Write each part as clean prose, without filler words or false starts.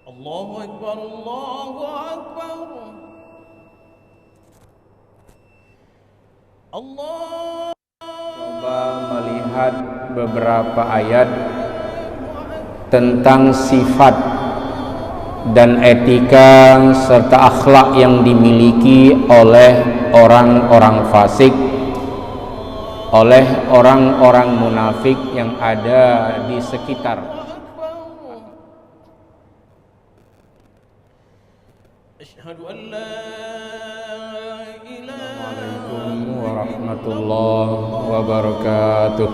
Allahu Akbar, Allahu Akbar. Allah. Coba melihat beberapa ayat tentang sifat dan etika serta akhlak yang dimiliki oleh orang-orang fasik, oleh orang-orang munafik yang ada di sekitar. Asyhadu an la ilaha Assalamualaikum warahmatullahi wabarakatuh.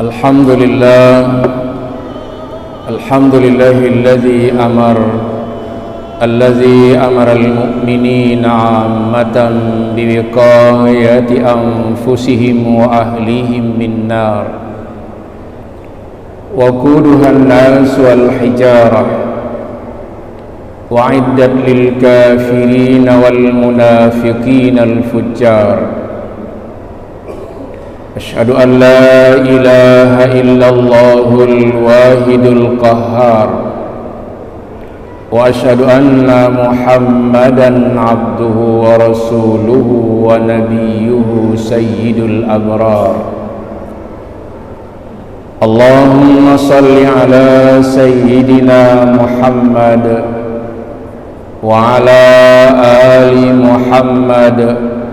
Alhamdulillahilladzi amara al-mu'minina 'ammatan biwiqayati anfusihim wa ahlihim min nar. وقودها الناس والحجارة وعدت للكافرين والمنافقين الفجار. أشهد أن لا إله إلا الله الواحد القهار وأشهد أن محمدا عبده ورسوله ونبيه سيد الأبرار. اللهم صل على سيدنا محمد وعلى آل محمد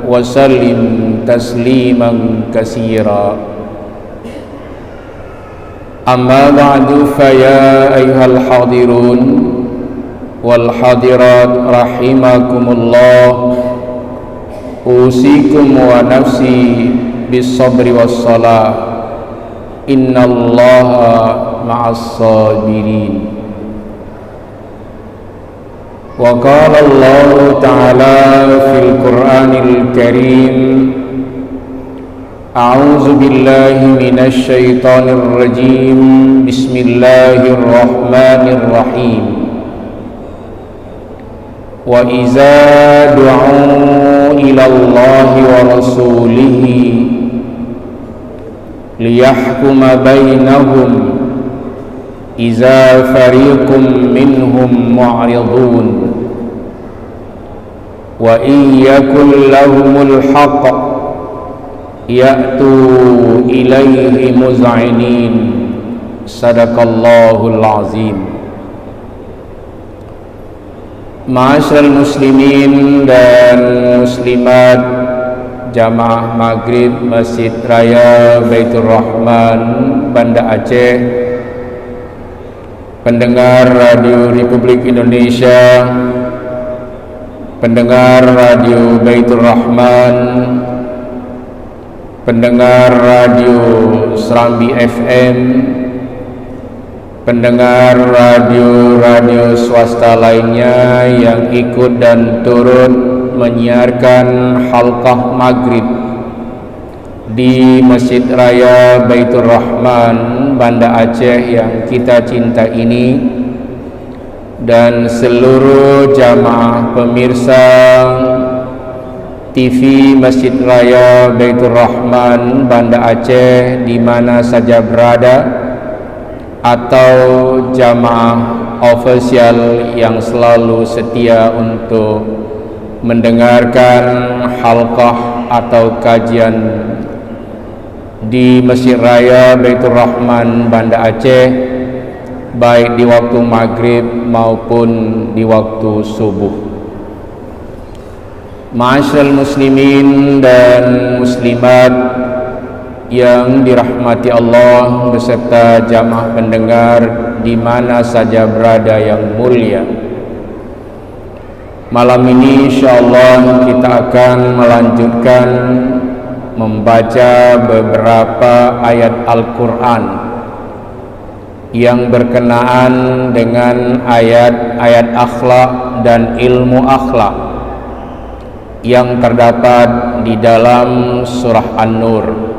وسلم تسليما كثيرا. أما بعد فيا أيها الحاضرون والحاضرات رحمكم الله، أوصيكم ونفسي بالصبر والصلاة. Innallaha ma'as sabirin. Wa qala Allah ta'ala fil Qur'anil Karim, a'udzu billahi minasy syaithanir rajim. Bismillahirrahmanirrahim. Wa iza du'u ila Allahi wa rasulihi liyahkuma bainahum iza fariqum minhum mu'ridun wa iyyakul lahumul haqq ya'tu ilaihi muz'inin. Sadaqallahul azim. Ma'asyiral muslimin dan muslimat Jamaah Maghrib Masjid Raya Baitur Rahman, Banda Aceh, pendengar Radio Republik Indonesia, pendengar Radio Baitur Rahman, pendengar Radio Serambi FM, pendengar radio swasta lainnya yang ikut dan turut menyiarkan halqah maghrib di Masjid Raya Baitur Rahman, Banda Aceh yang kita cinta ini, dan seluruh jamaah pemirsa TV Masjid Raya Baitur Rahman, Banda Aceh di mana saja berada, atau jamaah ofisial yang selalu setia untuk mendengarkan halqah atau kajian di Masjid Raya Baitur Rahman, Banda Aceh, baik di waktu maghrib maupun di waktu subuh. Ma'asyiral muslimin dan muslimat yang dirahmati Allah beserta jamaah pendengar di mana saja berada yang mulia, malam ini insyaallah kita akan melanjutkan membaca beberapa ayat Al-Quran yang berkenaan dengan ayat-ayat akhlak dan ilmu akhlak yang terdapat di dalam surah An-Nur.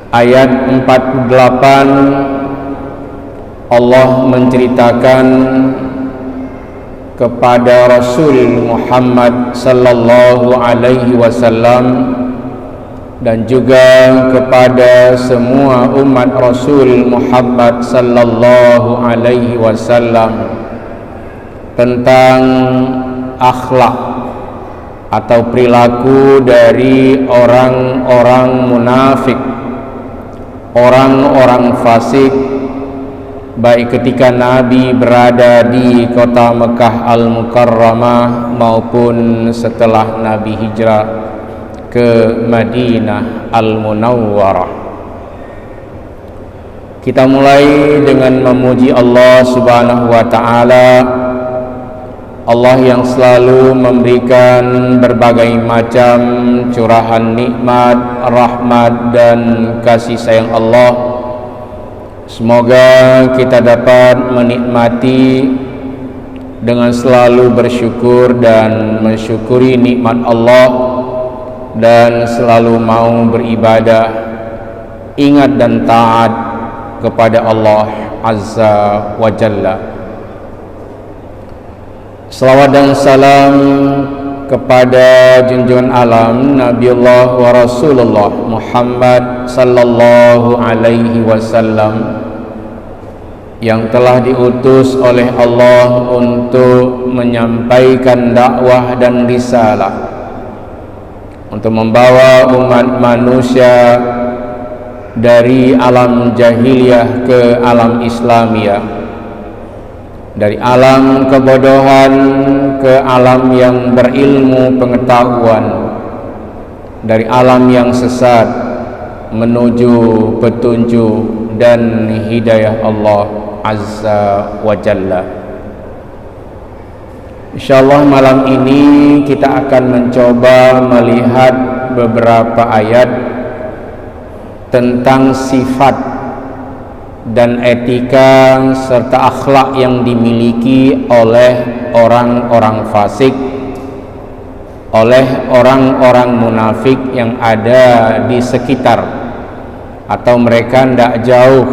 Ayat 48 Allah menceritakan kepada Rasul Muhammad sallallahu alaihi wasallam dan juga kepada semua umat Rasul Muhammad sallallahu alaihi wasallam tentang akhlak atau perilaku dari orang-orang munafik, orang-orang fasik, baik ketika Nabi berada di kota Mekah Al-Mukarramah maupun setelah Nabi hijrah ke Madinah Al-Munawwarah. Kita mulai dengan memuji Allah Subhanahu wa taala, Allah yang selalu memberikan berbagai macam curahan nikmat, rahmat dan kasih sayang Allah. Semoga kita dapat menikmati dengan selalu bersyukur dan mensyukuri nikmat Allah, dan selalu mau beribadah, ingat dan taat kepada Allah Azza wa Jalla. Salawat dan salam kepada junjungan alam Nabiullah wa Rasulullah Muhammad sallallahu alaihi wasallam yang telah diutus oleh Allah untuk menyampaikan dakwah dan risalah, untuk membawa umat manusia dari alam jahiliyah ke alam Islamiyah, dari alam kebodohan ke alam yang berilmu pengetahuan, dari alam yang sesat menuju petunjuk dan hidayah Allah Azza wa Jalla. InsyaAllah malam ini kita akan mencoba melihat beberapa ayat tentang sifat dan etika serta akhlak yang dimiliki oleh orang-orang fasik, oleh orang-orang munafik yang ada di sekitar atau mereka tidak jauh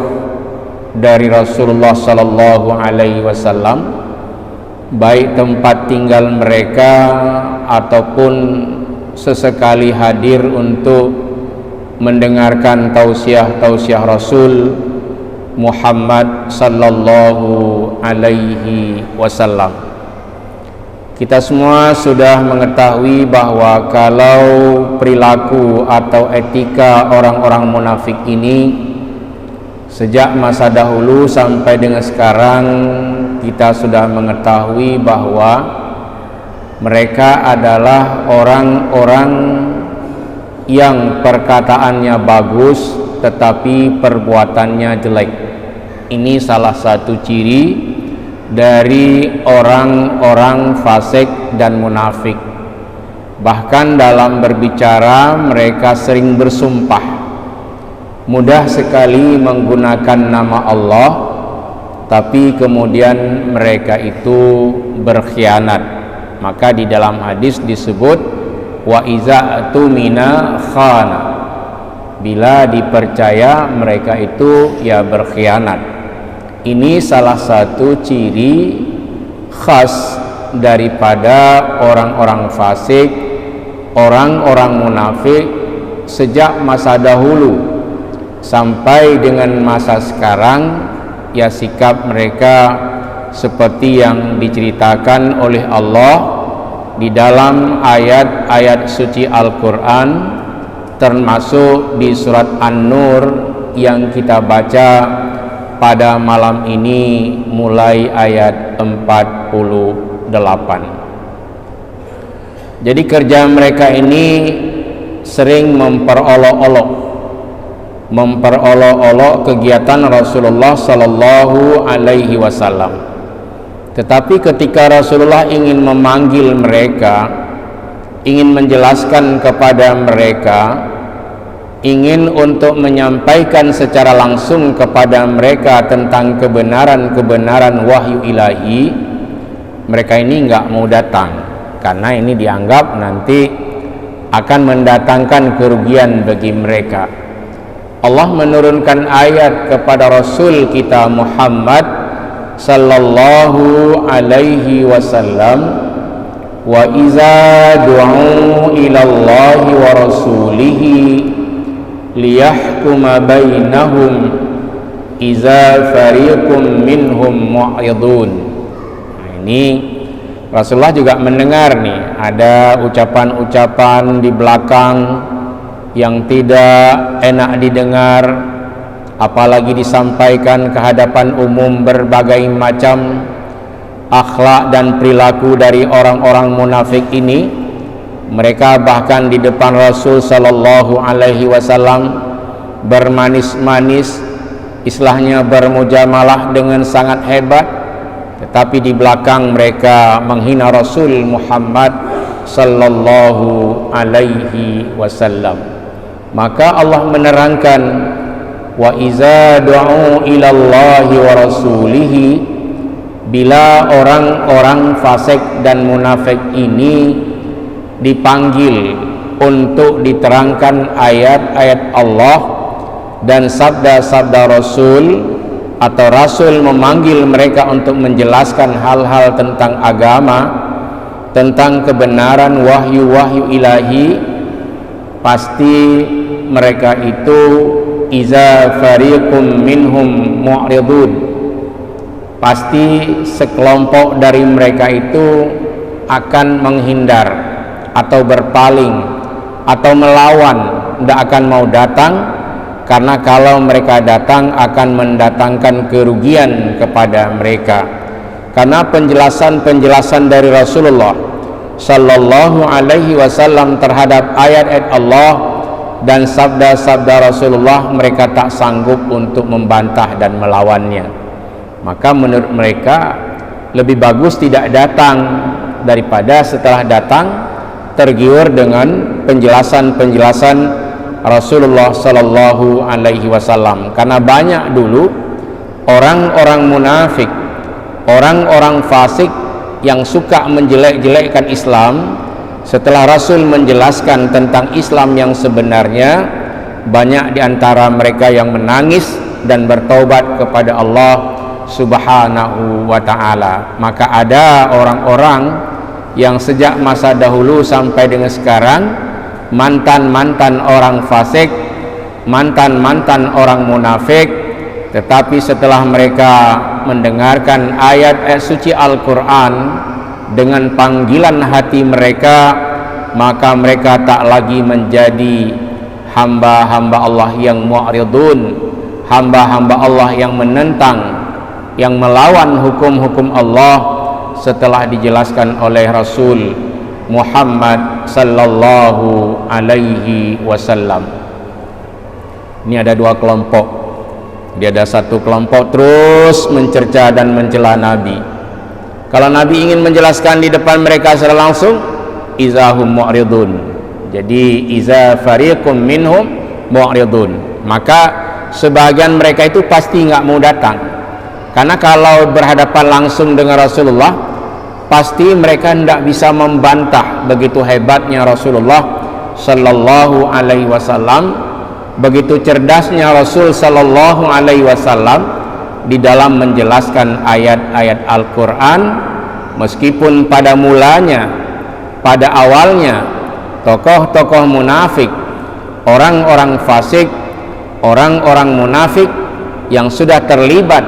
dari Rasulullah sallallahu alaihi wasallam, baik tempat tinggal mereka ataupun sesekali hadir untuk mendengarkan tausiah Rasul Muhammad sallallahu alaihi wasallam. Kita semua sudah mengetahui bahwa kalau perilaku atau etika orang-orang munafik ini sejak masa dahulu sampai dengan sekarang, kita sudah mengetahui bahwa mereka adalah orang-orang yang perkataannya bagus tetapi perbuatannya jelek. Ini salah satu ciri dari orang-orang fasik dan munafik. Bahkan dalam berbicara mereka sering bersumpah, mudah sekali menggunakan nama Allah, tapi kemudian mereka itu berkhianat. Maka di dalam hadis disebut wa iza tumina khana, bila dipercaya mereka itu ya berkhianat. Ini salah satu ciri khas daripada orang-orang fasik, orang-orang munafik sejak masa dahulu sampai dengan masa sekarang. Ya, sikap mereka seperti yang diceritakan oleh Allah di dalam ayat-ayat suci Al-Quran, termasuk di surat An-Nur yang kita baca pada malam ini mulai ayat 48. Jadi kerja mereka ini sering memperolok-olok kegiatan Rasulullah sallallahu alaihi wasallam. Tetapi ketika Rasulullah ingin memanggil mereka, ingin menjelaskan kepada mereka, ingin untuk menyampaikan secara langsung kepada mereka tentang kebenaran-kebenaran wahyu ilahi, mereka ini enggak mau datang karena ini dianggap nanti akan mendatangkan kerugian bagi mereka. Allah menurunkan ayat kepada Rasul kita Muhammad sallallahu alaihi wasallam, wa iza du'u ila Allahi wa rasulihi liyahkuma bainahum iza fariqum minhum mu'ridun. Nah, ini Rasulullah juga mendengar nih ada ucapan-ucapan di belakang yang tidak enak didengar, apalagi disampaikan ke hadapan umum berbagai macam akhlak dan perilaku dari orang-orang munafik ini. Mereka bahkan di depan Rasul sallallahu alaihi wasallam bermanis-manis, istilahnya bermujamalah dengan sangat hebat, tetapi di belakang mereka menghina Rasul Muhammad sallallahu alaihi wasallam. Maka Allah menerangkan, wa iza du'u ilallahi wa rasulihi, bila orang-orang fasik dan munafik ini dipanggil untuk diterangkan ayat-ayat Allah dan sabda-sabda Rasul, atau Rasul memanggil mereka untuk menjelaskan hal-hal tentang agama, tentang kebenaran wahyu-wahyu ilahi, pasti mereka itu iza fariqum minhum mu'ridun, pasti sekelompok dari mereka itu akan menghindar atau berpaling atau melawan, tidak akan mau datang, karena kalau mereka datang akan mendatangkan kerugian kepada mereka. Karena penjelasan-penjelasan dari Rasulullah sallallahu alaihi wasallam terhadap ayat-ayat Allah dan sabda-sabda Rasulullah, mereka tak sanggup untuk membantah dan melawannya. Maka menurut mereka lebih bagus tidak datang daripada setelah datang tergiur dengan penjelasan-penjelasan Rasulullah sallallahu alaihi wasallam. Karena banyak dulu orang-orang munafik, orang-orang fasik yang suka menjelek-jelekkan Islam. Setelah Rasul menjelaskan tentang Islam yang sebenarnya, banyak di antara mereka yang menangis dan bertaubat kepada Allah Subhanahu wa ta'ala. Maka ada orang-orang yang sejak masa dahulu sampai dengan sekarang mantan-mantan orang fasik, mantan-mantan orang munafik, tetapi setelah mereka mendengarkan ayat-ayat suci Al-Quran dengan panggilan hati mereka, maka mereka tak lagi menjadi hamba-hamba Allah yang mu'ridun, hamba-hamba Allah yang menentang, yang melawan hukum-hukum Allah setelah dijelaskan oleh Rasul Muhammad sallallahu alaihi wasallam. Ini ada dua kelompok. Dia ada satu kelompok terus mencerca dan mencela Nabi. Kalau Nabi ingin menjelaskan di depan mereka secara langsung, izahum mu'ridun. Jadi iza fariqum minhum mu'ridun. Maka sebagian mereka itu pasti nggak mau datang. Karena kalau berhadapan langsung dengan Rasulullah, pasti mereka tidak bisa membantah begitu hebatnya Rasulullah sallallahu alaihi wasallam, begitu cerdasnya Rasul sallallahu alaihi wasallam di dalam menjelaskan ayat-ayat Al-Quran. Meskipun pada mulanya, pada awalnya tokoh-tokoh munafik, orang-orang fasik, orang-orang munafik yang sudah terlibat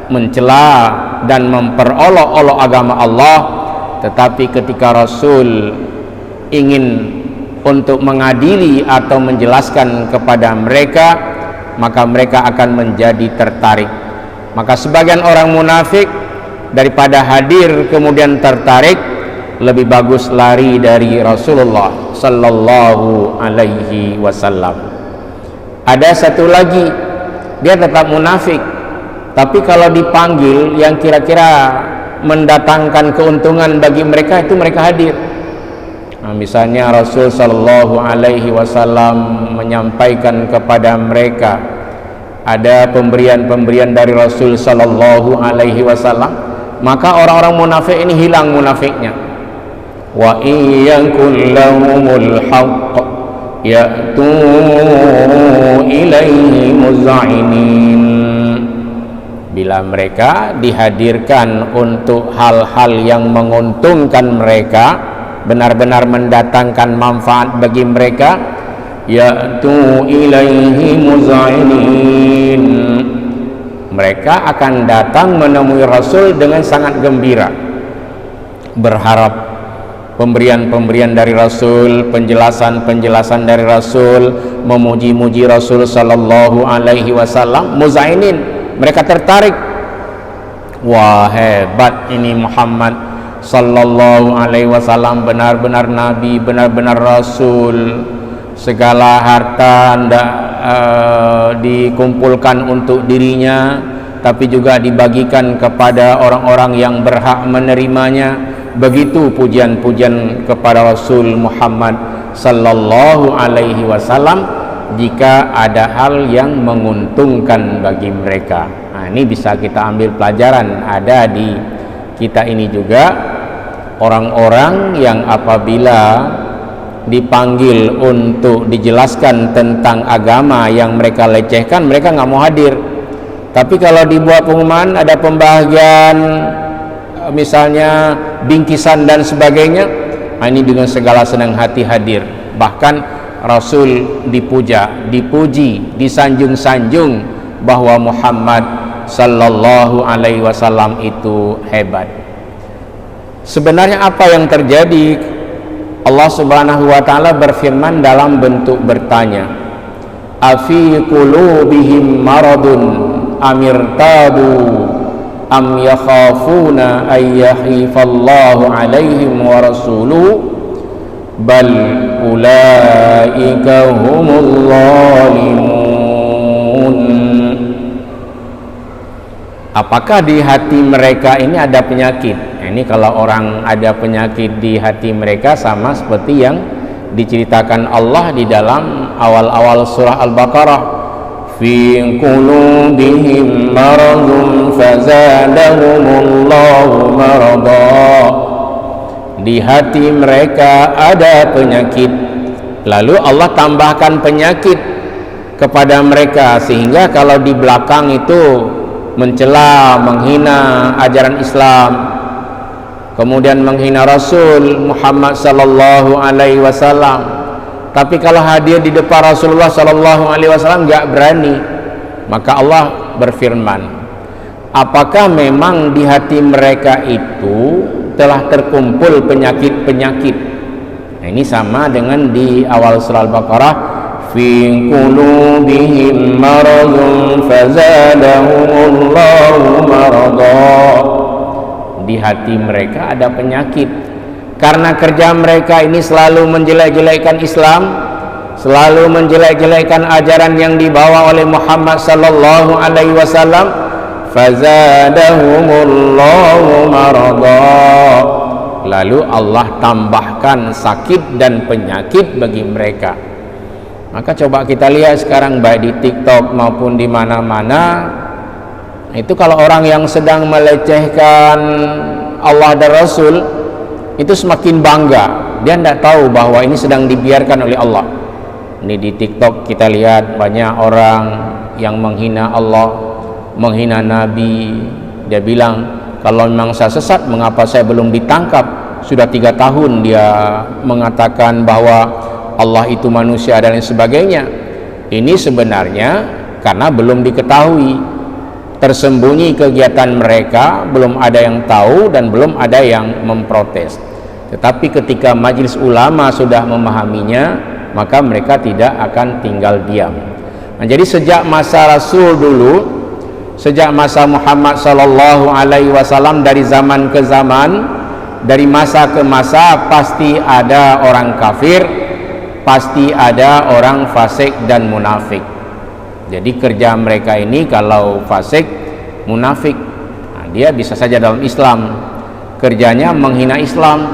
mencela dan memperolok-olok agama Allah, tetapi ketika Rasul ingin untuk mengadili atau menjelaskan kepada mereka, maka mereka akan menjadi tertarik. Maka sebagian orang munafik daripada hadir kemudian tertarik, lebih bagus lari dari Rasulullah sallallahu alaihi wasallam. Ada satu lagi, dia tetap munafik, tapi kalau dipanggil yang kira-kira mendatangkan keuntungan bagi mereka, itu mereka hadir. Nah, misalnya Rasul sallallahu alaihi wasallam menyampaikan kepada mereka ada pemberian-pemberian dari Rasul sallallahu alaihi wasallam, maka orang-orang munafik ini hilang munafiknya. Wa iyakul lahumul haqq ya'tu ilaihi muz'inin. Bila mereka dihadirkan untuk hal-hal yang menguntungkan mereka, benar-benar mendatangkan manfaat bagi mereka, ya'tu ilaihi muz'inin. Mereka akan datang menemui Rasul dengan sangat gembira, berharap pemberian-pemberian dari Rasul, penjelasan-penjelasan dari Rasul, memuji-muji Rasul sallallahu alaihi wasallam. Muz'inin, mereka tertarik. Wah, hebat ini Muhammad sallallahu alaihi wasallam, benar-benar nabi, benar-benar rasul. Segala harta dikumpulkan untuk dirinya, tapi juga dibagikan kepada orang-orang yang berhak menerimanya. Begitu pujian-pujian kepada Rasul Muhammad sallallahu alaihi wasallam jika ada hal yang menguntungkan bagi mereka. Nah, ini bisa kita ambil pelajaran. Ada di kita ini juga orang-orang yang apabila dipanggil untuk dijelaskan tentang agama yang mereka lecehkan, mereka nggak mau hadir. Tapi kalau dibuat pengumuman ada pembagian misalnya bingkisan dan sebagainya, ini dengan segala senang hati hadir. Bahkan Rasul dipuja, dipuji, disanjung-sanjung bahwa Muhammad sallallahu alaihi wasallam itu hebat. Sebenarnya apa yang terjadi? Allah subhanahu wa ta'ala berfirman dalam bentuk bertanya, afi qulubihim maradun amirtadu am yakhafuna ayyahifallahu alaihim wa rasuluhu bal ulaika humul zalimun. Apakah di hati mereka ini ada penyakit? Ini kalau orang ada penyakit di hati mereka sama seperti yang diceritakan Allah di dalam awal-awal surah Al-Baqarah, fi qulubihim maradun fazadahumullahu marada. Di hati mereka ada penyakit, lalu Allah tambahkan penyakit kepada mereka, sehingga kalau di belakang itu mencela, menghina ajaran Islam, kemudian menghina Rasul Muhammad sallallahu alaihi wasallam, tapi kalau hadir di depan Rasulullah sallallahu alaihi wasallam enggak berani. Maka Allah berfirman, apakah memang di hati mereka itu telah terkumpul penyakit-penyakit? Nah, ini sama dengan di awal surah Al-Baqarah, fi qulubihim maradun fazadahumullahu marada. Di hati mereka ada penyakit karena kerja mereka ini selalu menjelek-jelekkan Islam, selalu menjelek-jelekkan ajaran yang dibawa oleh Muhammad sallallahu alaihi wasallam. Fazadahumullahu marada, lalu Allah tambahkan sakit dan penyakit bagi mereka. Maka coba kita lihat sekarang baik di TikTok maupun di mana-mana, itu kalau orang yang sedang melecehkan Allah dan Rasul itu semakin bangga. Dia tidak tahu bahwa ini sedang dibiarkan oleh Allah. Ini di TikTok kita lihat banyak orang yang menghina Allah, menghina Nabi. Dia bilang, kalau memang saya sesat, mengapa saya belum ditangkap? Sudah 3 tahun dia mengatakan bahwa Allah itu manusia dan lain sebagainya. Ini sebenarnya karena belum diketahui, tersembunyi kegiatan mereka, belum ada yang tahu dan belum ada yang memprotes. Tetapi ketika majelis ulama sudah memahaminya, maka mereka tidak akan tinggal diam. Nah, jadi sejak masa Rasul dulu, sejak masa Muhammad sallallahu alaihi wasallam, dari zaman ke zaman, dari masa ke masa, pasti ada orang kafir, pasti ada orang fasik dan munafik. Jadi kerja mereka ini kalau fasik, munafik, nah, dia bisa saja dalam Islam, kerjanya menghina Islam,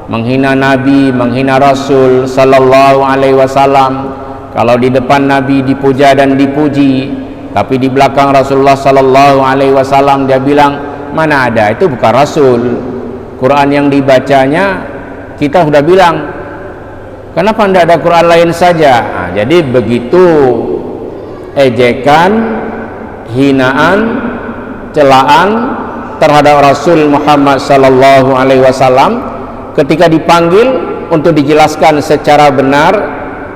menghina Nabi, menghina Rasul sallallahu alaihi wasallam. Kalau di depan Nabi dipuja dan dipuji, tapi di belakang Rasulullah sallallahu alaihi wasallam dia bilang, mana ada, itu bukan Rasul. Quran yang dibacanya kita sudah bilang, kenapa tidak ada Quran lain saja? Nah, jadi begitu ejekan, hinaan, celaan terhadap Rasul Muhammad sallallahu alaihi wasallam, ketika dipanggil untuk dijelaskan secara benar,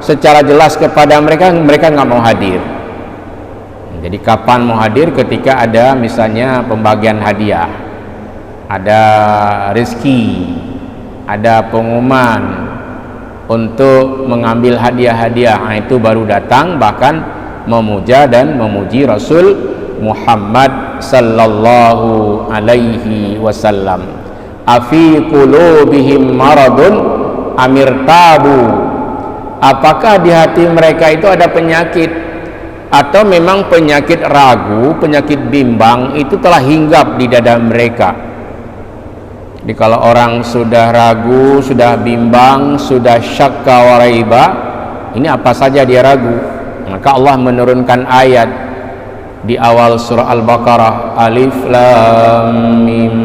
secara jelas kepada mereka, mereka nggak mau hadir. Jadi kapan mau hadir? Ketika ada misalnya pembagian hadiah, ada rezeki, ada pengumuman untuk mengambil hadiah-hadiah, itu baru datang, bahkan memuja dan memuji Rasul Muhammad sallallahu alaihi wasallam. Afi qulubihim maradun amirtabu, apakah di hati mereka itu ada penyakit, atau memang penyakit ragu, penyakit bimbang itu telah hinggap di dada mereka. Jadi kalau orang sudah ragu, sudah bimbang, sudah syakka wa raiba, ini apa saja dia ragu, maka Allah menurunkan ayat di awal surah Al-Baqarah, Alif Lam Mim,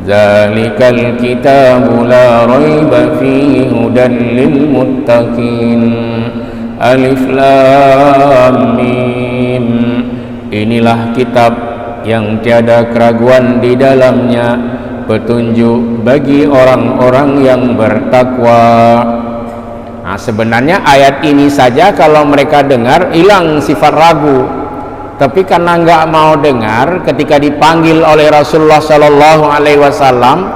Zalikal kitabu la raiba fihi hudan lil muttaqin. Alif Lam Mim, inilah kitab yang tiada keraguan di dalamnya, petunjuk bagi orang-orang yang bertakwa. Nah, sebenarnya ayat ini saja kalau mereka dengar hilang sifat ragu, tapi karena nggak mau dengar, ketika dipanggil oleh Rasulullah Shallallahu Alaihi Wasallam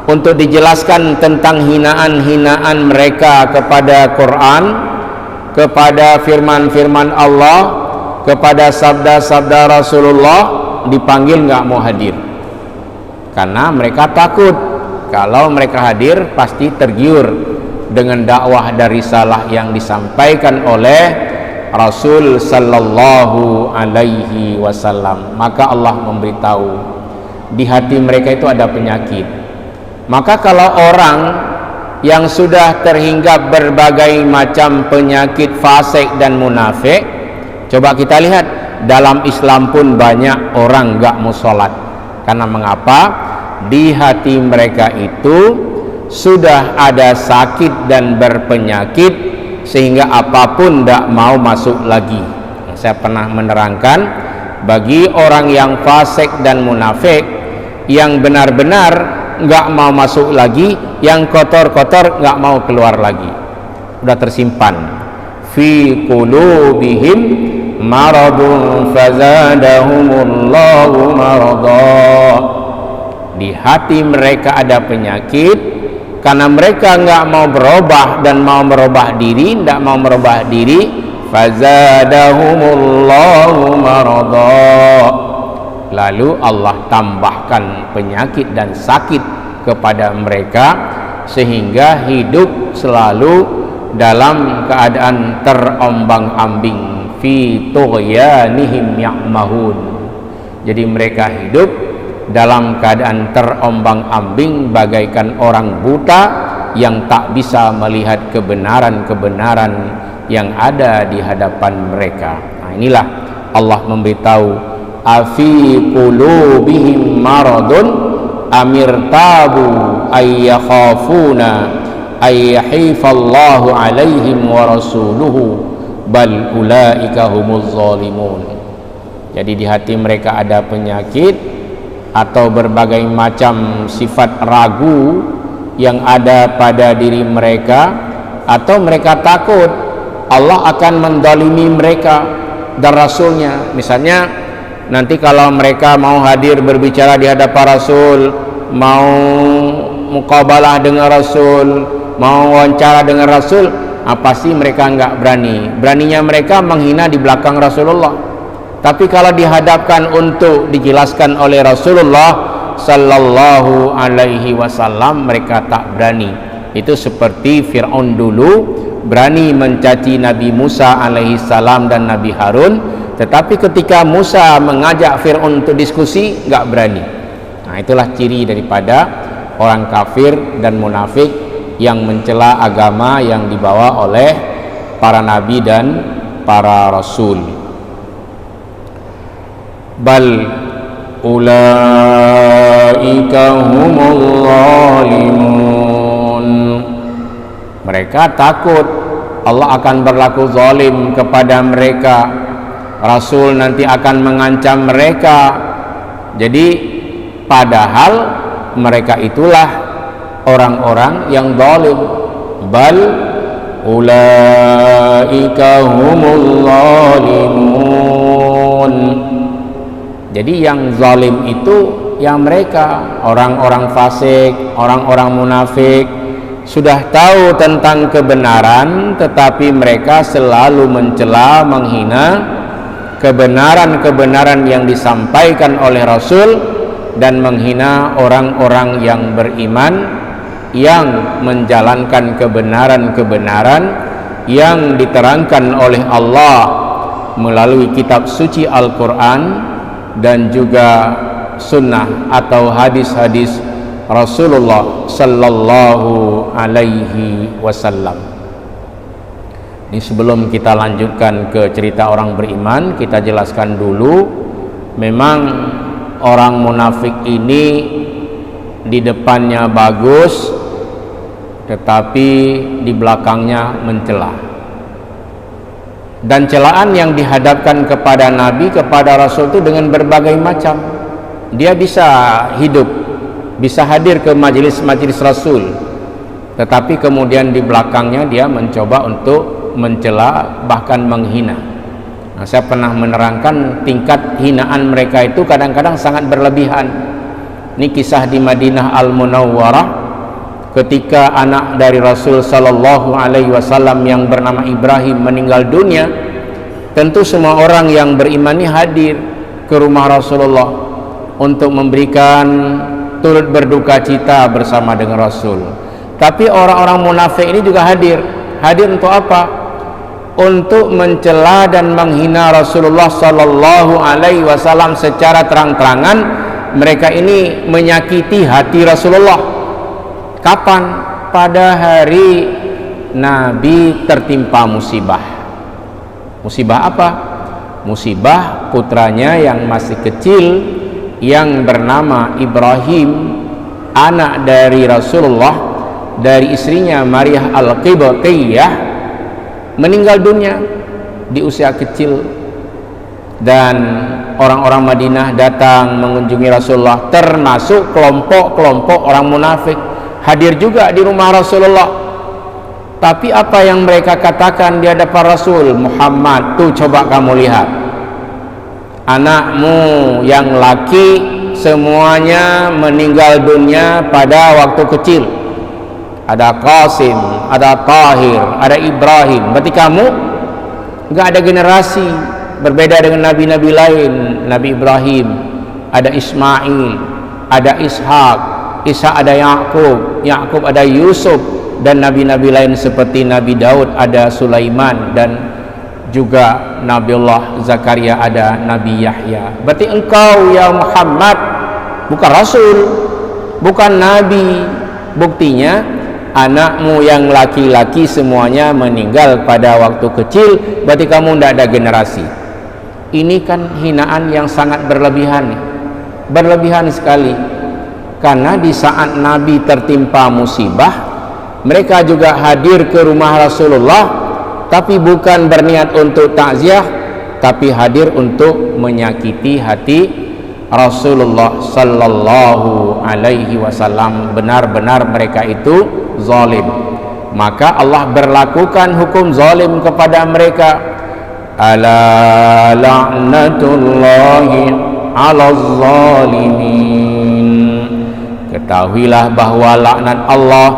untuk dijelaskan tentang hinaan-hinaan mereka kepada Quran, kepada firman-firman Allah, kepada sabda-sabda Rasulullah, dipanggil nggak mau hadir, karena mereka takut kalau mereka hadir pasti tergiur dengan dakwah dan risalah yang disampaikan oleh Rasul sallallahu alaihi wasallam. Maka Allah memberitahu di hati mereka itu ada penyakit. Maka kalau orang yang sudah terhinggap berbagai macam penyakit fasik dan munafik, coba kita lihat dalam Islam pun banyak orang gak mau sholat. Karena mengapa? Di hati mereka itu sudah ada sakit dan berpenyakit, sehingga apapun tidak mau masuk lagi. Saya pernah menerangkan, bagi orang yang fasik dan munafik, yang benar-benar nggak mau masuk lagi, yang kotor-kotor nggak mau keluar lagi, udah tersimpan. Fi qulubihim maradun fazadahumullahu marada, di hati mereka ada penyakit, karena mereka nggak mau berubah dan mau merubah diri, tidak mau merubah diri, fazadahumullahu marada, lalu Allah tambahkan penyakit dan sakit kepada mereka, sehingga hidup selalu dalam keadaan terombang-ambing, fi tughyanihim ya'mahun. Jadi mereka hidup dalam keadaan terombang-ambing bagaikan orang buta yang tak bisa melihat kebenaran-kebenaran yang ada di hadapan mereka. Nah, inilah Allah memberitahu, afi qulubihim maradun amirtabu ayyakhafuna ayyahifallahu alaihim wa rasuluhu bal ulaika humuz zalimun. Jadi di hati mereka ada penyakit atau berbagai macam sifat ragu yang ada pada diri mereka, atau mereka takut Allah akan mendolimi mereka dan Rasulnya. Misalnya nanti kalau mereka mau hadir berbicara di hadapan Rasul, mau muqabalah dengan Rasul, mau wawancara dengan Rasul, apa sih mereka nggak berani. Beraninya mereka menghina di belakang Rasulullah. Tapi kalau dihadapkan untuk dijelaskan oleh Rasulullah sallallahu alaihi wasallam, mereka tak berani. Itu seperti Fir'aun dulu berani mencaci Nabi Musa alaihi salam dan Nabi Harun, tetapi ketika Musa mengajak Fir'aun untuk diskusi, nggak berani. Nah, itulah ciri daripada orang kafir dan munafik yang mencela agama yang dibawa oleh para nabi dan para rasul. Bal ulaika humul zalimun, mereka takut Allah akan berlaku zalim kepada mereka, Rasul nanti akan mengancam mereka. Jadi padahal mereka itulah orang-orang yang zalim. Bal ulaika humul zalimun. Jadi yang zalim itu yang mereka orang-orang fasik, orang-orang munafik, sudah tahu tentang kebenaran tetapi mereka selalu mencela, menghina kebenaran-kebenaran yang disampaikan oleh Rasul dan menghina orang-orang yang beriman yang menjalankan kebenaran-kebenaran yang diterangkan oleh Allah melalui kitab suci Al-Quran dan juga sunnah atau hadis-hadis Rasulullah sallallahu alaihi wasallam. Ini sebelum kita lanjutkan ke cerita orang beriman, kita jelaskan dulu, memang orang munafik ini di depannya bagus tetapi di belakangnya mencela. Dan celaan yang dihadapkan kepada Nabi, kepada Rasul itu dengan berbagai macam. Dia bisa hidup, bisa hadir ke majelis-majelis Rasul, tetapi kemudian di belakangnya dia mencoba untuk mencela, bahkan menghina. Nah, saya pernah menerangkan tingkat hinaan mereka itu kadang-kadang sangat berlebihan. Ini kisah di Madinah Al-Munawwarah ketika anak dari Rasul sallallahu alaihi wasallam yang bernama Ibrahim meninggal dunia. Tentu semua orang yang beriman ini hadir ke rumah Rasulullah untuk memberikan turut berduka cita bersama dengan Rasul. Tapi orang-orang munafik ini juga hadir. Hadir untuk apa? Untuk mencela dan menghina Rasulullah sallallahu alaihi wasallam secara terang-terangan. Mereka ini menyakiti hati Rasulullah. Kapan? Pada hari Nabi tertimpa musibah. Musibah apa? Musibah putranya yang masih kecil yang bernama Ibrahim, anak dari Rasulullah, dari istrinya Maryah Al-Qibtiyah, meninggal dunia di usia kecil. Dan orang-orang Madinah datang mengunjungi Rasulullah, termasuk kelompok-kelompok orang munafik hadir juga di rumah Rasulullah. Tapi apa yang mereka katakan di hadapan Rasul? Muhammad, tuh coba kamu lihat, anakmu yang laki semuanya meninggal dunia pada waktu kecil. Ada Qasim, ada Tahir, ada Ibrahim. Berarti kamu nggak ada generasi. Berbeda dengan nabi-nabi lain. Nabi Ibrahim ada Ismail, ada Ishak, Ishak ada Yakub, Yakub ada Yusuf, dan nabi-nabi lain seperti Nabi Daud ada Sulaiman, dan juga Nabiullah Zakaria ada Nabi Yahya. Berarti engkau ya Muhammad bukan Rasul, bukan Nabi. Buktinya anakmu yang laki-laki semuanya meninggal pada waktu kecil. Berarti kamu tidak ada generasi. Ini kan hinaan yang sangat berlebihan, berlebihan sekali. Karena di saat Nabi tertimpa musibah, mereka juga hadir ke rumah Rasulullah, tapi bukan berniat untuk takziah, tapi hadir untuk menyakiti hati Rasulullah sallallahu alaihi wasallam. Benar-benar mereka itu zalim. Maka Allah berlakukan hukum zalim kepada mereka. Ala la'natullahi 'alaz zalimin. Ketahuilah bahwa laknat Allah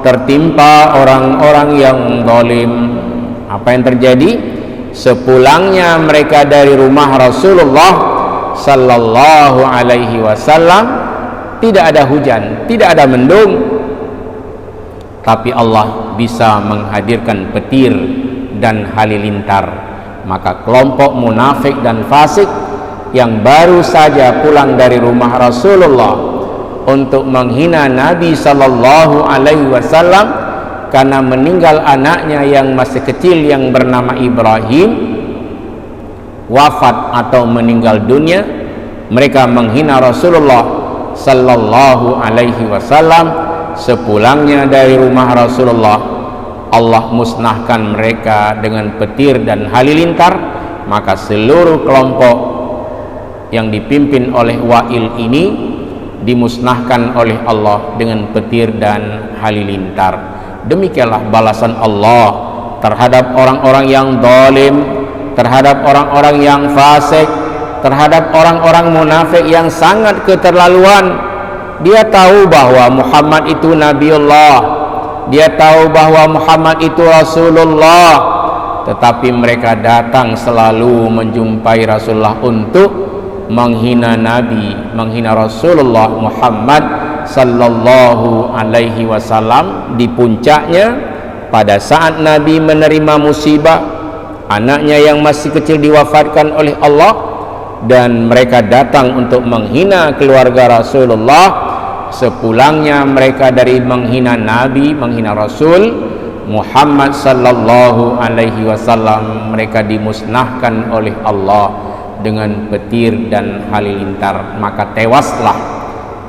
tertimpa orang-orang yang zalim. Apa yang terjadi? Sepulangnya mereka dari rumah Rasulullah sallallahu alaihi wasallam, tidak ada hujan, tidak ada mendung, tapi Allah bisa menghadirkan petir dan halilintar. Maka kelompok munafik dan fasik yang baru saja pulang dari rumah Rasulullah untuk menghina Nabi sallallahu alaihi wasallam karena meninggal anaknya yang masih kecil yang bernama Ibrahim, wafat atau meninggal dunia, mereka menghina Rasulullah sallallahu alaihi wasallam. Sepulangnya dari rumah Rasulullah, Allah musnahkan mereka dengan petir dan halilintar. Maka seluruh kelompok yang dipimpin oleh Wa'il ini dimusnahkan oleh Allah dengan petir dan halilintar. Demikianlah balasan Allah terhadap orang-orang yang zalim, terhadap orang-orang yang fasik, terhadap orang-orang munafik yang sangat keterlaluan. Dia tahu bahwa Muhammad itu Nabiullah, dia tahu bahwa Muhammad itu Rasulullah, tetapi mereka datang selalu menjumpai Rasulullah untuk menghina Nabi, menghina Rasulullah Muhammad sallallahu alaihi wasallam. Di puncaknya, pada saat Nabi menerima musibah, anaknya yang masih kecil diwafatkan oleh Allah, dan mereka datang untuk menghina keluarga Rasulullah. Sepulangnya mereka dari menghina Nabi, menghina Rasul Muhammad sallallahu alaihi wasallam, mereka dimusnahkan oleh Allah dengan petir dan halilintar. Maka tewaslah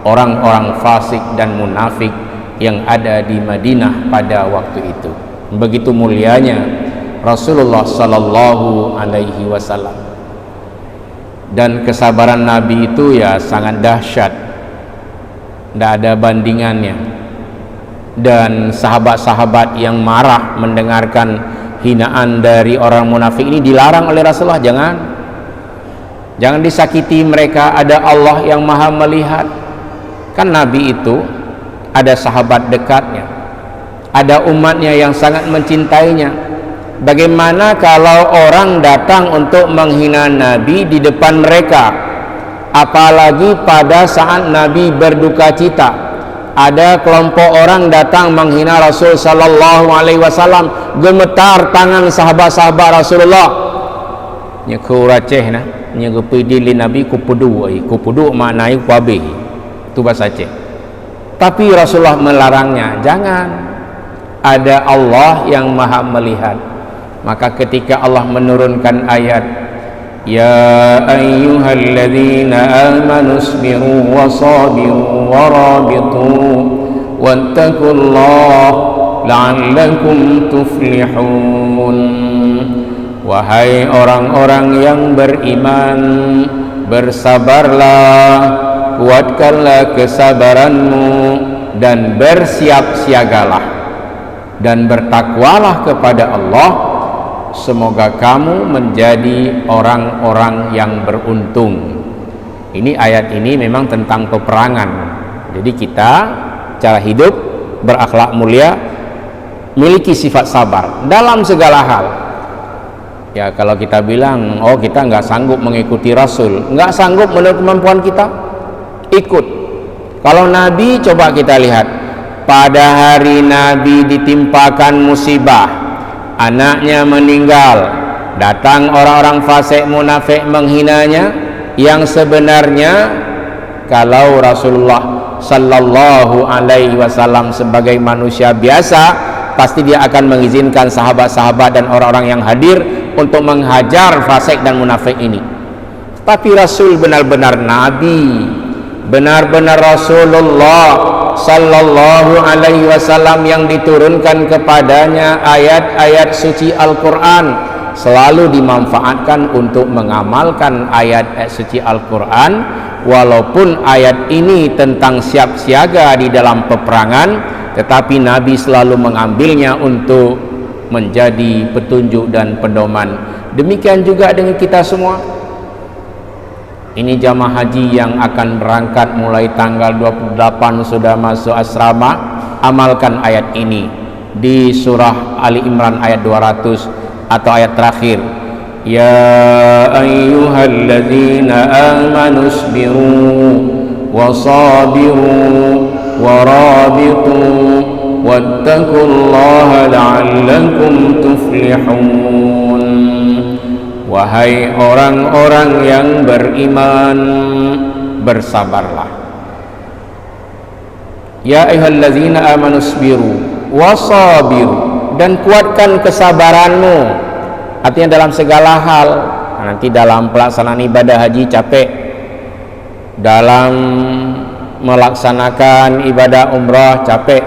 orang-orang fasik dan munafik yang ada di Madinah pada waktu itu. Begitu mulianya Rasulullah sallallahu alaihi wasallam. Dan kesabaran Nabi itu ya sangat dahsyat, tidak ada bandingannya. Dan sahabat-sahabat yang marah mendengarkan hinaan dari orang munafik ini dilarang oleh Rasulullah, jangan disakiti mereka, ada Allah yang maha melihat. Kan Nabi itu ada sahabat dekatnya, ada umatnya yang sangat mencintainya. Bagaimana kalau orang datang untuk menghina Nabi di depan mereka, apalagi pada saat Nabi berduka cita? Ada kelompok orang datang menghina Rasul sallallahu alaihi wasallam, gemetar tangan sahabat-sahabat Rasulullah. Nya ku raceh nah, nya ku pidili Nabi ku pudu maknai ku habis. Itu bahasa Aceh. Tapi Rasulullah melarangnya, jangan. Ada Allah yang maha melihat. Maka ketika Allah menurunkan ayat, Ya ayyuhalladzina amanu isbiru wa sabiru wa rabitu wattaqullaha la'allakum tuflihun. Wahai orang-orang yang beriman, bersabarlah, kuatkanlah kesabaranmu, dan bersiap-siagalah, dan bertakwalah kepada Allah. Semoga kamu menjadi orang-orang yang beruntung. Ini ayat ini memang tentang peperangan. Jadi kita cara hidup berakhlak mulia, miliki sifat sabar dalam segala hal. Ya kalau kita bilang, oh kita nggak sanggup mengikuti Rasul, nggak sanggup menurut kemampuan kita, ikut. Kalau Nabi, coba kita lihat, pada hari Nabi ditimpakan musibah, anaknya meninggal, datang orang-orang fasik munafik menghinanya, yang sebenarnya kalau Rasulullah sallallahu alaihi wasallam sebagai manusia biasa, pasti dia akan mengizinkan sahabat-sahabat dan orang-orang yang hadir untuk menghajar fasik dan munafik ini. Tapi Rasul benar-benar Nabi, benar-benar Rasulullah sallallahu alaihi wasallam yang diturunkan kepadanya ayat-ayat suci Al-Quran, selalu dimanfaatkan untuk mengamalkan ayat-ayat suci Al-Quran. Walaupun ayat ini tentang siap siaga di dalam peperangan, tetapi Nabi selalu mengambilnya untuk menjadi petunjuk dan pedoman. Demikian juga dengan kita semua. Ini jamaah haji yang akan berangkat mulai tanggal 28 sudah masuk asrama. Amalkan ayat ini di surah Ali Imran ayat 200 atau ayat terakhir. Ya ayyuhalladzina amanu isbiru wa sabiru wa rabitu wattaqullaha la'allakum tuflihun. Wahai orang-orang yang beriman, bersabarlah. Ya ayyuhallazina amanu isbiru wasabiru, dan kuatkan kesabaranmu. Artinya dalam segala hal. Nanti dalam pelaksanaan ibadah haji capek, dalam melaksanakan ibadah umrah capek,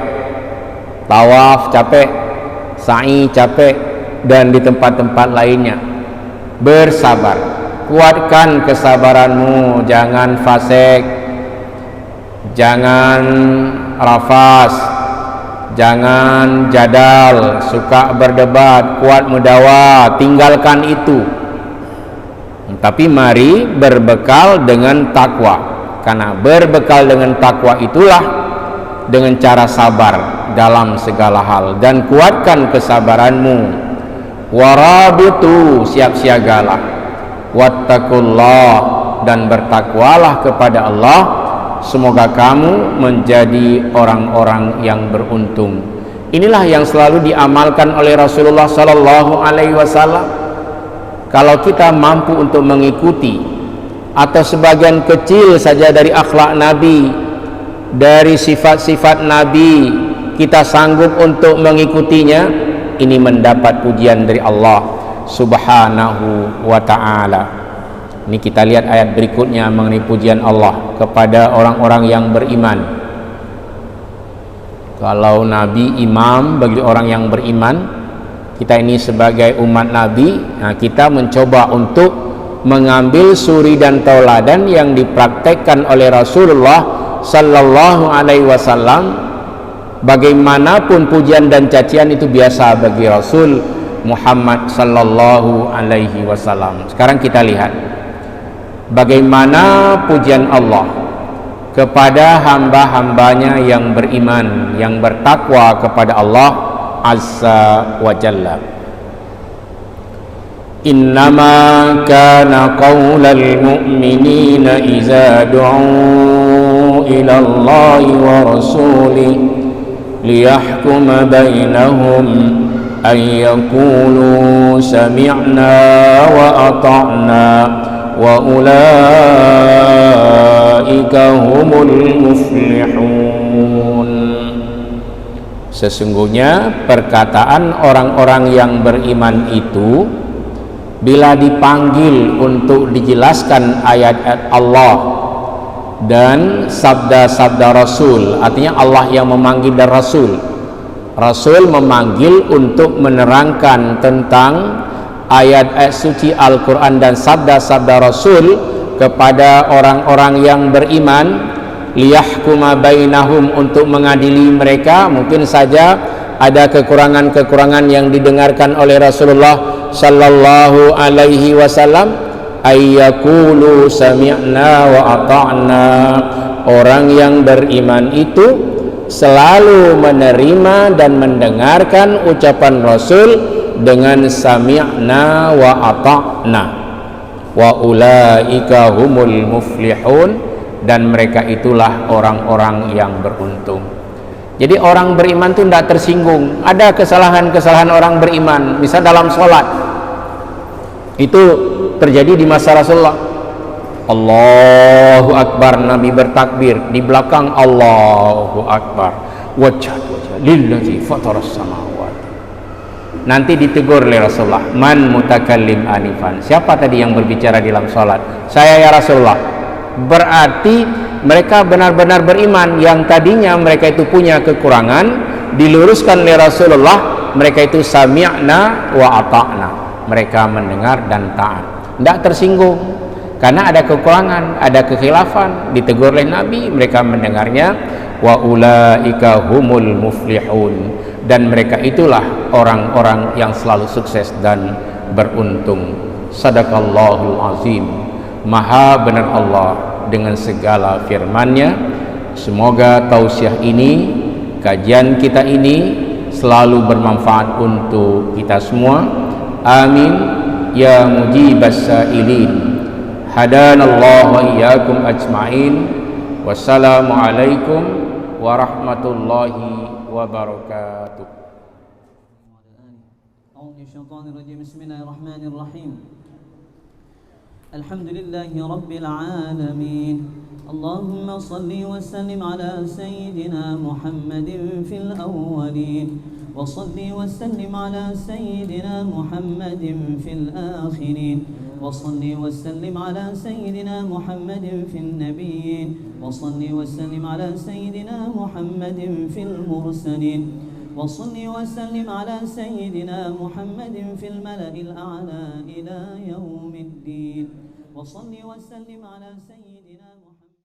tawaf capek, sa'i capek, dan di tempat-tempat lainnya. Bersabar, kuatkan kesabaranmu, jangan fasik, jangan rafas, Jangan jadal, suka berdebat, kuat mendakwa, tinggalkan itu. Tapi mari berbekal dengan takwa, karena berbekal dengan takwa itulah dengan cara sabar dalam segala hal, dan kuatkan kesabaranmu. Warabitu, siap siagalah. Wattaqullah, dan bertakwalah kepada Allah. Semoga kamu menjadi orang-orang yang beruntung. Inilah yang selalu diamalkan oleh Rasulullah sallallahu alaihi wasallam. Kalau kita mampu untuk mengikuti atau sebagian kecil saja dari akhlak Nabi, dari sifat-sifat Nabi, kita sanggup untuk mengikutinya, ini mendapat pujian dari Allah subhanahu wa ta'ala. Ini kita lihat ayat berikutnya mengenai pujian Allah kepada orang-orang yang beriman. Kalau Nabi imam bagi orang yang beriman, kita ini sebagai umat Nabi, kita mencoba untuk mengambil suri dan tauladan yang dipraktekkan oleh Rasulullah sallallahu alaihi wasallam. Bagaimanapun pujian dan cacian itu biasa bagi Rasul Muhammad sallallahu alaihi wasallam. Sekarang kita lihat bagaimana pujian Allah kepada hamba-hambanya yang beriman, yang bertakwa kepada Allah azza wa jalla. Innama kana qaulal mu'minina iza du'u ila Allahi wa rasulihi liyahkuma bainahum an yaqulu sami'na wa ata'na wa ulaika humul muflihun. Sesungguhnya perkataan orang-orang yang beriman itu bila dipanggil untuk dijelaskan ayat-ayat Allah dan sabda-sabda Rasul, artinya Allah yang memanggil dan Rasul memanggil untuk menerangkan tentang ayat-ayat suci Al-Quran dan sabda-sabda Rasul kepada orang-orang yang beriman, liyahkuma bainahum, untuk mengadili mereka. Mungkin saja ada kekurangan-kekurangan yang didengarkan oleh Rasulullah sallallahu alaihi wasallam. Ayyakulu sami'na wa ata'na. Orang yang beriman itu selalu menerima dan mendengarkan ucapan Rasul dengan sami'na wa ata'na. Wa ulaika humul muflihun, dan mereka itulah orang-orang yang beruntung. Jadi orang beriman itu tidak tersinggung. Ada kesalahan-kesalahan orang beriman, misal dalam sholat, itu terjadi di masa Rasulullah. Allahu Akbar, Nabi bertakbir, di belakang Allahu Akbar, wajah lillazi fataras samawati. Nanti ditegur oleh Rasulullah, man mutakallim anifan, siapa tadi yang berbicara di dalam salat? Saya ya Rasulullah. Berarti mereka benar-benar beriman. Yang tadinya mereka itu punya kekurangan, diluruskan oleh Rasulullah, mereka itu sami'na wa ata'na, mereka mendengar dan taat, tidak tersinggung karena ada kekurangan, ada kekhilafan, ditegur oleh Nabi, mereka mendengarnya. Wa ulaika humul muflihun, dan mereka itulah orang-orang yang selalu sukses dan beruntung. Sadaqallahul azim. Maha benar Allah dengan segala firman-Nya. Semoga tausiah ini, kajian kita ini selalu bermanfaat untuk kita semua. Amin ya mujibas sa'ilin. Hadanallahu wa iyyakum ajma'in. Wassalamualaikum warahmatullahi wabarakatuh. Bismillahirrahmanirrahim. Alhamdulillahi rabbil alamin. Allahumma salli wa sallim ala sayyidina Muhammadin fil awwalin, وصل وسلم على سيدنا محمد في الآخرين، وصل وسلم على سيدنا محمد في النبيين، وصل وسلم على سيدنا محمد في المرسلين، وصل وسلم على سيدنا محمد في الملأ الأعلى إلى يوم الدين، وصل وسلم على سيدنا